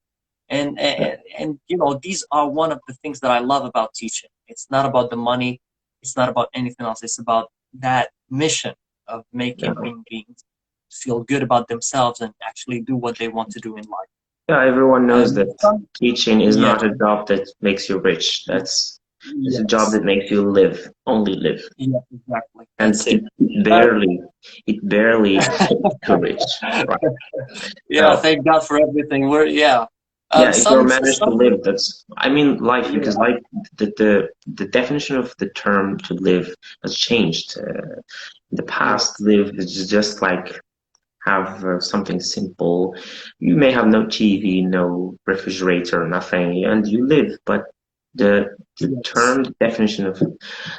S2: And,
S1: yeah,
S2: and, and these are one of the things that I love about teaching. It's not about the money. It's not about anything else. It's about that mission of
S1: yeah.
S2: making human beings feel good about themselves and actually do what they want to do in life.
S1: Yeah, everyone knows that teaching is
S2: Yes,
S1: not a job that makes you rich. That's it's a job
S2: yes,
S1: that makes you live, only live.
S2: yeah, exactly.
S1: And
S2: That's it. Uh,
S1: it barely makes you rich, right?
S2: yeah,
S1: So
S2: thank God for everything.
S1: yeah, if you're managed to
S2: Some,
S1: live, that's I mean life, because
S2: yeah,
S1: life, the definition of the term to live has changed. In the past,
S2: yes,
S1: live is just like have something simple. You may have no TV, no refrigerator, nothing, and you live. But the
S2: yes,
S1: term, the definition of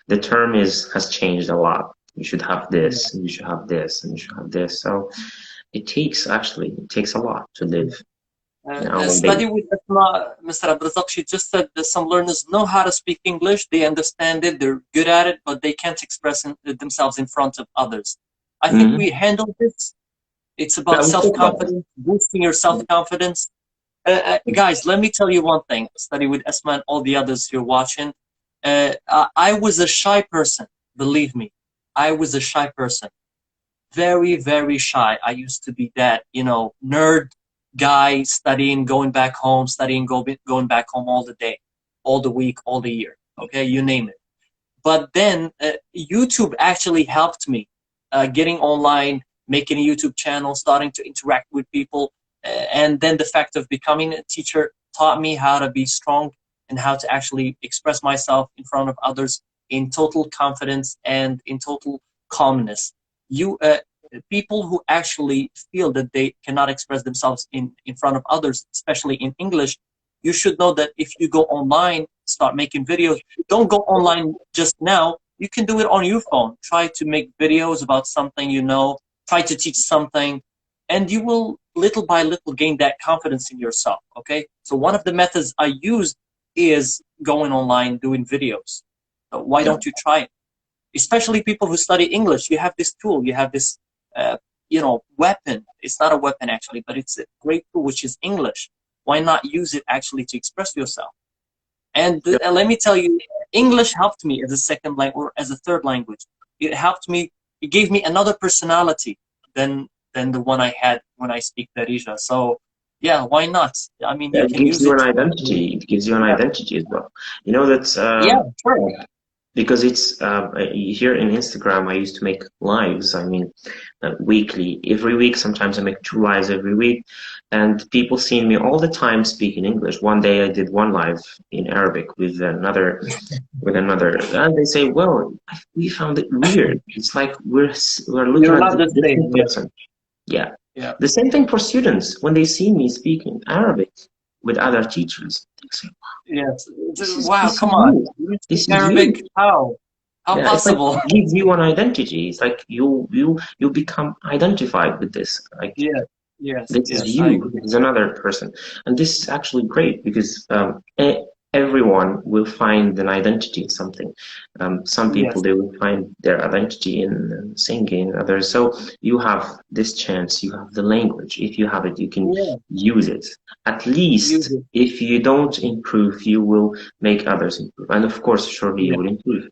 S1: the term is has changed a lot. You should have
S2: yeah.
S1: this, and you should have this, and you should have this. So it takes a lot to live
S2: A
S1: nowadays.
S2: study with Mr. Abrazak, she just said that some learners know how to speak English, they understand it, they're good at it, but they can't express themselves in front of others. I think
S1: Mm-hmm.
S2: we handled this. It's
S1: Yeah,
S2: about
S1: we spoke about this.
S2: self-confidence, boosting your self-confidence. Guys, let me tell you one thing. Study with Esma and all the others here watching. I was a shy person, believe me. I was a shy person. Very, very shy. I used to be that, nerd guy studying, going back home, studying, going back home all the day, all the week, all the year. Okay, you name it. But then YouTube actually helped me getting online, making a YouTube channel, starting to interact with people. And then the fact of becoming a teacher taught me how to be strong and how to actually express myself in front of others in total confidence and in total calmness. You People who actually feel that they cannot express themselves in front of others, especially in English, you should know that if you go online, start making videos, don't go online just now. You can do it on your phone. Try to make videos about something you know. Try to teach something, and you will little by little gain that confidence in yourself. Okay. So one of the methods I use is going online doing videos. So why
S1: Yeah,
S2: don't you try it? Especially people who study English. You have this tool. You have this, weapon. It's not a weapon actually, but it's a great tool, which is English. Why not use it actually to express yourself? And
S1: yeah,
S2: let me tell you, English helped me as a second language or as a third language. It helped me. It gave me another personality than the one I had when I speak Darija. So yeah, why not? I mean,
S1: yeah.
S2: you
S1: It
S2: can
S1: gives
S2: use
S1: you
S2: it.
S1: an identity. It gives you an
S2: Yeah,
S1: identity as well. You know that's
S2: yeah, sure.
S1: because it's here in Instagram. I used to make lives. I mean, weekly, every week. Sometimes I make two lives every week, and people see me all the time speaking English. One day I did one live in Arabic with another, and they say, "Well, we found it weird. It's like we're looking
S2: You're
S1: at
S2: not
S1: the
S2: the
S1: different
S2: same. Yeah,
S1: person." Yeah,
S2: yeah,
S1: the same thing for students when they see me speaking Arabic with other teachers. They say,
S2: yes. Wow,
S1: this is
S2: come on.
S1: you.
S2: You speak
S1: This is
S2: Arabic?
S1: you."
S2: How? How
S1: Yeah, it's like
S2: possible?
S1: it gives you an identity. It's like you become identified with this. Like
S2: Yes, yes,
S1: this is
S2: yes. I
S1: you.
S2: agree.
S1: This is another person, and this is actually great because everyone will find an identity in something. Some people,
S2: Yes.
S1: they will find their identity in singing, others. So you have this chance, you have the language. If you have it, you can
S2: Yeah.
S1: use it. At
S2: Use
S1: least
S2: it.
S1: if you don't improve, you will make others improve. And of course, surely you
S2: Yeah.
S1: will improve.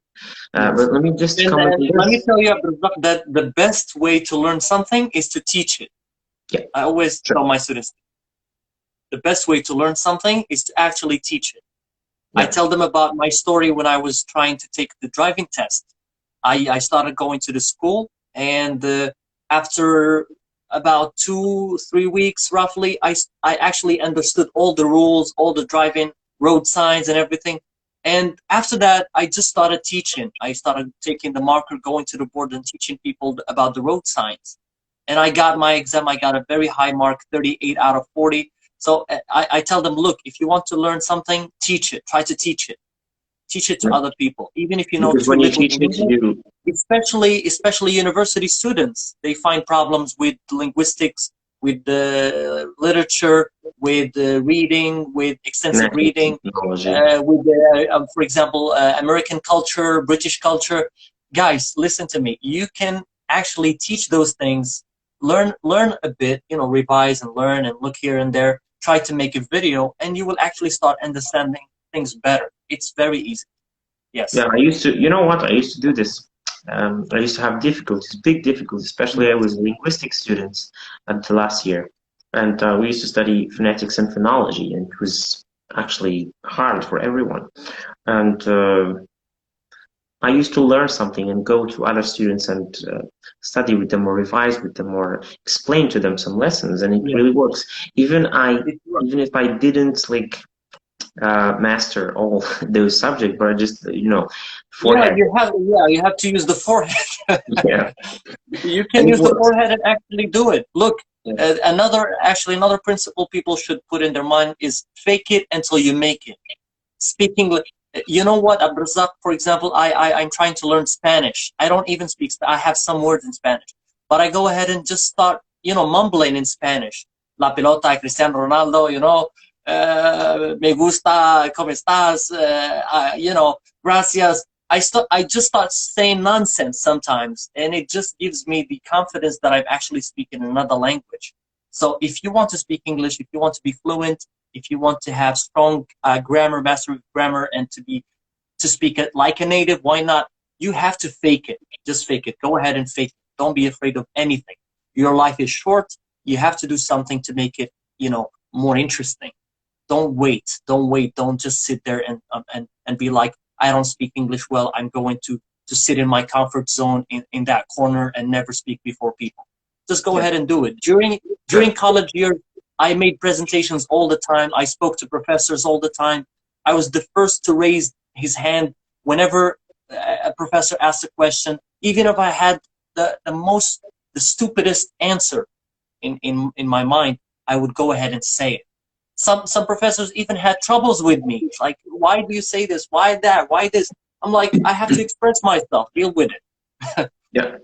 S2: Yes.
S1: But let me just
S2: And
S1: comment on
S2: let me
S1: this.
S2: tell you, Abdulrazak, that the best way to learn something is to teach it.
S1: Yeah,
S2: I always
S1: sure.
S2: tell my students the best way to learn something is to actually teach it. I
S1: Yeah,
S2: tell them about my story when I was trying to take the driving test. I started going to the school, and after about 2, 3 weeks roughly, I actually understood all the rules, all the driving road signs and everything. And after that, I just started teaching. I started taking the marker, going to the board and teaching people about the road signs. And I got my exam. I got a very high mark, 38 out of 40. So I tell them, look, if you want to learn something, teach it. Try to teach it. Teach it to
S1: yeah.
S2: other people, even if you know
S1: Because
S2: too
S1: when you
S2: little
S1: teach
S2: in
S1: it,
S2: English.
S1: you
S2: Especially university students, they find problems with linguistics, with the literature, with reading, with extensive
S1: connect it to
S2: reading,
S1: technology.
S2: with for example, American culture, British culture. Guys, listen to me. You can actually teach those things. Learn a bit, revise and learn and look here and there. Try to make a video, and you will actually start understanding things better. It's very easy.
S1: Yeah,
S2: Yes.
S1: I used to, you know what? I used to do this. I used to have difficulties, big difficulties, especially I
S2: Yes.
S1: was a linguistics student until last year. And we used to study phonetics and phonology, and it was actually hard for everyone. And I used to learn something and go to other students and study with them or revise with them or explain to them some lessons, and it
S2: Yes.
S1: really works. Even I,
S2: It works.
S1: even if I didn't like master all those subjects, but I just,
S2: Yeah,
S1: forehead.
S2: you have to use the forehead.
S1: Yeah,
S2: You can
S1: and it
S2: use the
S1: works.
S2: forehead and actually do it. Look,
S1: Yeah,
S2: another principle people should put in their mind is fake it until you make it. Speaking, you know what, Abrazak, for example, I'm trying to learn Spanish. I don't even speak, I have some words in Spanish, but I go ahead and just start, mumbling in Spanish. La pelota de Cristiano Ronaldo, me gusta, ¿cómo estás? Gracias. I just start saying nonsense sometimes, and it just gives me the confidence that I'm actually speaking another language. So if you want to speak English, if you want to be fluent, if you want to have strong grammar, mastery of grammar, and to speak it like a native, why not? You have to fake it. Just fake it. Go ahead and fake it. Don't be afraid of anything. Your life is short. You have to do something to make it, more interesting. Don't wait. Don't wait. Don't just sit there and be like, I don't speak English well. I'm going to sit in my comfort zone in that corner and never speak before people. Just go
S1: yeah,
S2: ahead and do it. During
S1: sure.
S2: college years, I made presentations all the time. I spoke to professors all the time. I was the first to raise his hand whenever a professor asked a question, even if I had the stupidest answer in my mind, I would go ahead and say it. Some professors even had troubles with me. It's like, why do you say this? Why that? Why this? I'm like, I have to express myself. Deal with it.
S1: Yeah.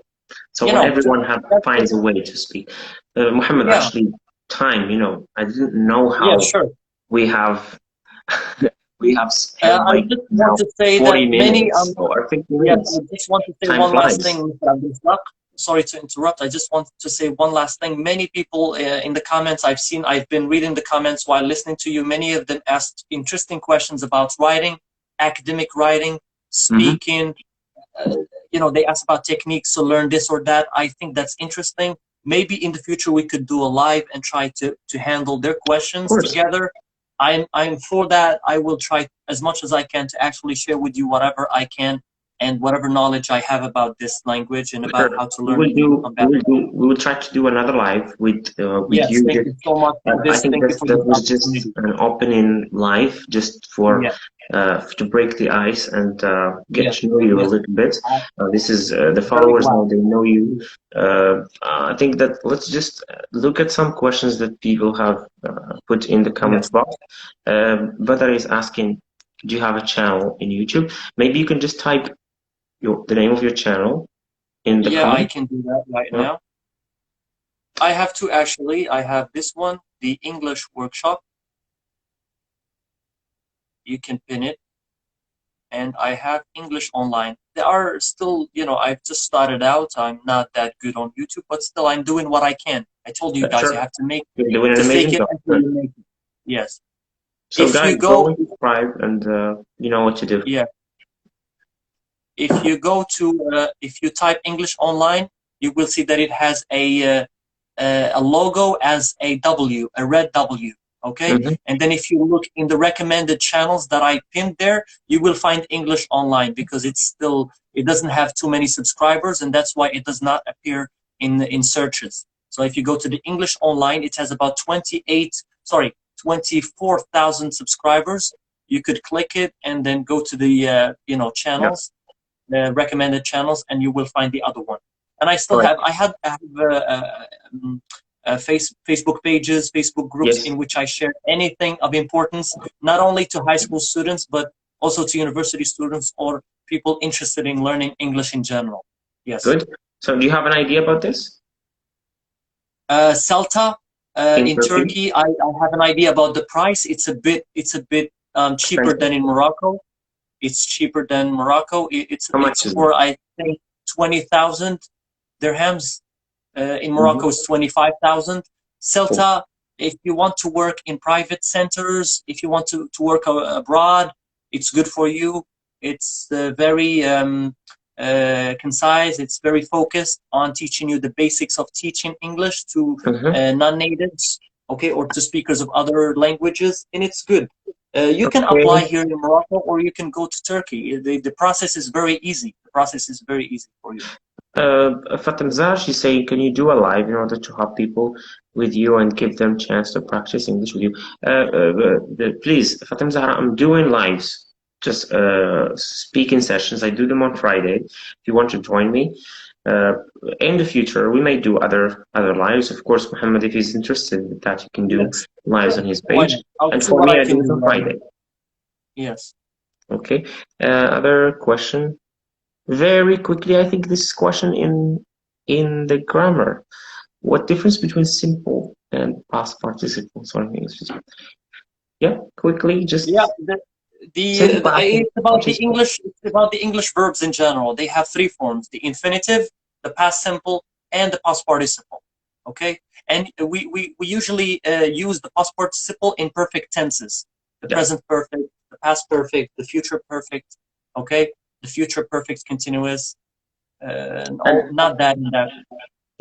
S1: So
S2: you know, just,
S1: everyone
S2: that's it.
S1: finds a way to speak. Mohammed,
S2: Yeah,
S1: actually, time. I didn't know
S2: yeah,
S1: how
S2: sure.
S1: we have we have spent
S2: I
S1: like
S2: just want
S1: now
S2: to say that
S1: 40
S2: many
S1: minutes or 50
S2: yes, I
S1: minutes.
S2: just want to say
S1: Time
S2: one last thing,
S1: flies.
S2: Mr. Abdulrazak. Sorry to interrupt. I just want to say one last thing. Many people in the comments I've been reading the comments while listening to you. Many of them asked interesting questions about writing, academic writing,
S1: Hmm.
S2: speaking. Uh, they asked about techniques to learn this or that. I think that's interesting. Maybe in the future we could do a live and try to handle their
S1: Of
S2: questions
S1: course.
S2: together. I'm for that. I will try as much as I can to actually share with you whatever I can and whatever knowledge I have about this language and about
S1: Sure.
S2: how to
S1: We
S2: learn
S1: will
S2: it
S1: do.
S2: on
S1: We
S2: that.
S1: will do. We will try to do another live with
S2: Yes,
S1: you.
S2: thank you so much for
S1: I
S2: this.
S1: think
S2: Thank you for
S1: that
S2: this
S1: was just
S2: opportunity.
S1: an opening live, just for
S2: Yeah,
S1: to break the ice and get
S2: yes,
S1: to know you a
S2: yes.
S1: little bit.
S2: I'm
S1: This is the
S2: very
S1: followers
S2: glad.
S1: now, they know you. I think that let's just look at some questions that people have put in the comments
S2: Yes.
S1: box. Badar is asking, do you have a channel in YouTube? Maybe you can just type the name of your channel in the
S2: Yeah, I
S1: comment.
S2: can do that right
S1: Yeah.
S2: now. I have two actually. I have this one, the English workshop. You can pin it. And I have English online. There are still, I've just started out. I'm not that good on YouTube, but still I'm doing what I can. I told you guys, you
S1: Sure.
S2: have to
S1: You're doing an
S2: to fake
S1: amazing
S2: it
S1: job.
S2: until
S1: Good.
S2: you make it. Yes.
S1: So
S2: If
S1: guys,
S2: you
S1: go
S2: go,
S1: and subscribe, and you know what to do.
S2: yeah, if you go to, if you type English online, you will see that it has a logo as a W, a red W. Okay,
S1: Mm-hmm.
S2: and then if you look in the recommended channels that I pinned there, you will find English online because it doesn't have too many subscribers, and that's why it does not appear in searches. So if you go to the English online, it has about 24,000 subscribers. You could click it and then go to the
S1: Yeah.
S2: channels, the recommended channels, and you will find the other one. And I still
S1: Correct.
S2: have Facebook pages, Facebook groups
S1: Yes.
S2: in which I share anything of importance, not only to high school students, but also to university students or people interested in learning English in general. Yes.
S1: Good. So do you have an idea about this
S2: Celta
S1: in
S2: in
S1: Turkey?
S2: Turkey, I have an idea about the price. It's a bit cheaper than
S1: Expensive.
S2: in Morocco. It's cheaper than Morocco.
S1: How much
S2: It's
S1: is it?
S2: for, I think, 20,000 dirhams. In Morocco,
S1: Mm-hmm.
S2: it's 25,000. Celta, if you want to work in private centers, if you want to work abroad, it's good for you. It's very concise. It's very focused on teaching you the basics of teaching English to
S1: Mm-hmm.
S2: non-natives, okay, or to speakers of other languages, and it's good. You can apply
S1: Okay.
S2: here in Morocco, or you can go to Turkey. The process is very easy. The process is very easy for you.
S1: Fatemza, she's saying, can you do a live in order to help people with you and give them chance to practice English with you? Please, Fatemza, I'm doing lives, just speaking sessions. I do them on Friday. If you want to join me, uh, in the future, we may do other lives. Of course, Mohammed, if he's interested in that, he can do
S2: Yes.
S1: lives
S2: Sure.
S1: on his
S2: Why
S1: page.
S2: not? I'll
S1: And
S2: see
S1: for
S2: what
S1: me,
S2: I
S1: I do
S2: can
S1: it
S2: do.
S1: on Friday.
S2: Yes.
S1: Okay. Other question. Very quickly, I think this question in the grammar. What difference between simple and past participle? Sorry, yeah, quickly,
S2: Yeah.
S1: just
S2: The
S1: simple past
S2: it's about the
S1: participle.
S2: English. It's about the English verbs in general. They have three forms: the infinitive, the past simple, and the past participle. Okay, and we usually use the past participle in perfect tenses: the
S1: Yeah,
S2: present perfect, the past perfect, the future perfect. Okay, the future perfect continuous. No,
S1: and
S2: not that and that.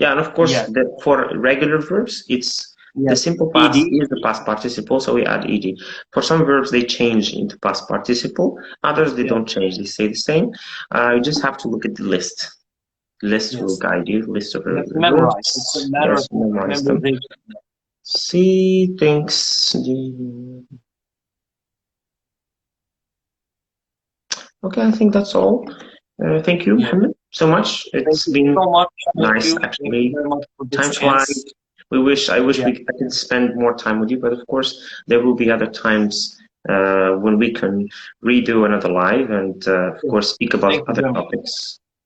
S1: yeah, and of course,
S2: Yes,
S1: for regular verbs, it's the
S2: yes.
S1: simple past
S2: Ed.
S1: is the past participle, so we add ed. For some verbs, they change into past participle. Others, they
S2: Yes,
S1: don't change; they stay the same. You just have to look at the list. List will
S2: yes.
S1: guide you. List of
S2: You have to
S1: irregular
S2: memorize. It's a
S1: verbs.
S2: matter
S1: Yes,
S2: of
S1: memorize them.
S2: memorization.
S1: See, thanks. Okay, I think that's all. Thank you,
S2: Yeah.
S1: Mohammed, so much.
S2: Thank
S1: It's
S2: you
S1: been
S2: so much. Thank
S1: nice,
S2: you. Thank you
S1: actually.
S2: very much for this
S1: Time flies.
S2: chance.
S1: I wish
S2: Yeah.
S1: I could spend more time with you, but of course, there will be other times when we can redo another live and, of
S2: Sure.
S1: course, speak about
S2: Thank you
S1: other
S2: very much.
S1: topics.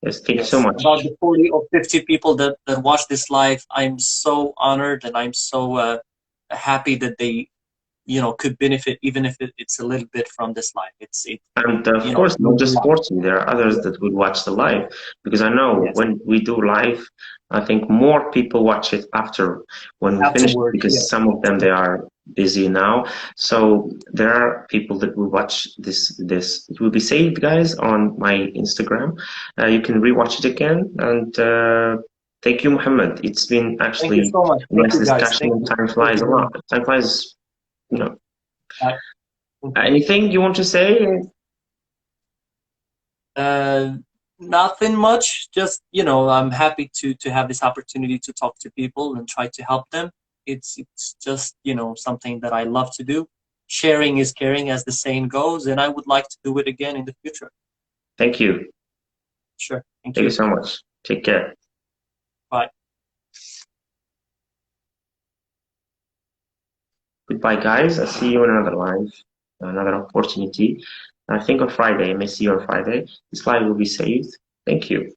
S1: Yes, thank you so
S2: Yes.
S1: much.
S2: About the 40 or 50 people that watch this live, I'm so honored and I'm so happy that they, could benefit, even if it's a little bit from this live.
S1: And of
S2: It
S1: course, not
S2: means a
S1: just
S2: lot.
S1: 40, there are others
S2: Yeah.
S1: that will watch the live because I know
S2: Yes.
S1: when we do live, I think more people watch it after when we finish it
S2: Afterwards,
S1: because
S2: yes.
S1: some of them they are busy now. So there are people that will watch this. It will be saved, guys, on my Instagram. You can rewatch it again. And thank you, Mohammed. It's been
S2: Thank you
S1: actually
S2: so much.
S1: a
S2: Thank
S1: nice
S2: you, guys.
S1: discussion.
S2: Thank
S1: And
S2: you.
S1: time
S2: Thank
S1: flies
S2: you
S1: a
S2: very
S1: lot.
S2: much.
S1: Time flies, you know.
S2: Bye. Thank you.
S1: Anything you want to say?
S2: Uh, Nothing much. Just, I'm happy to have this opportunity to talk to people and try to help them. It's just, something that I love to do. Sharing is caring, as the saying goes, and I would like to do it again in the future.
S1: Thank you.
S2: Sure. Thank
S1: Thank you
S2: you.
S1: so much. Take care.
S2: Bye.
S1: Goodbye, guys. I'll see you in another live, another opportunity. I think on Friday. I may see you on Friday. This live will be saved. Thank you.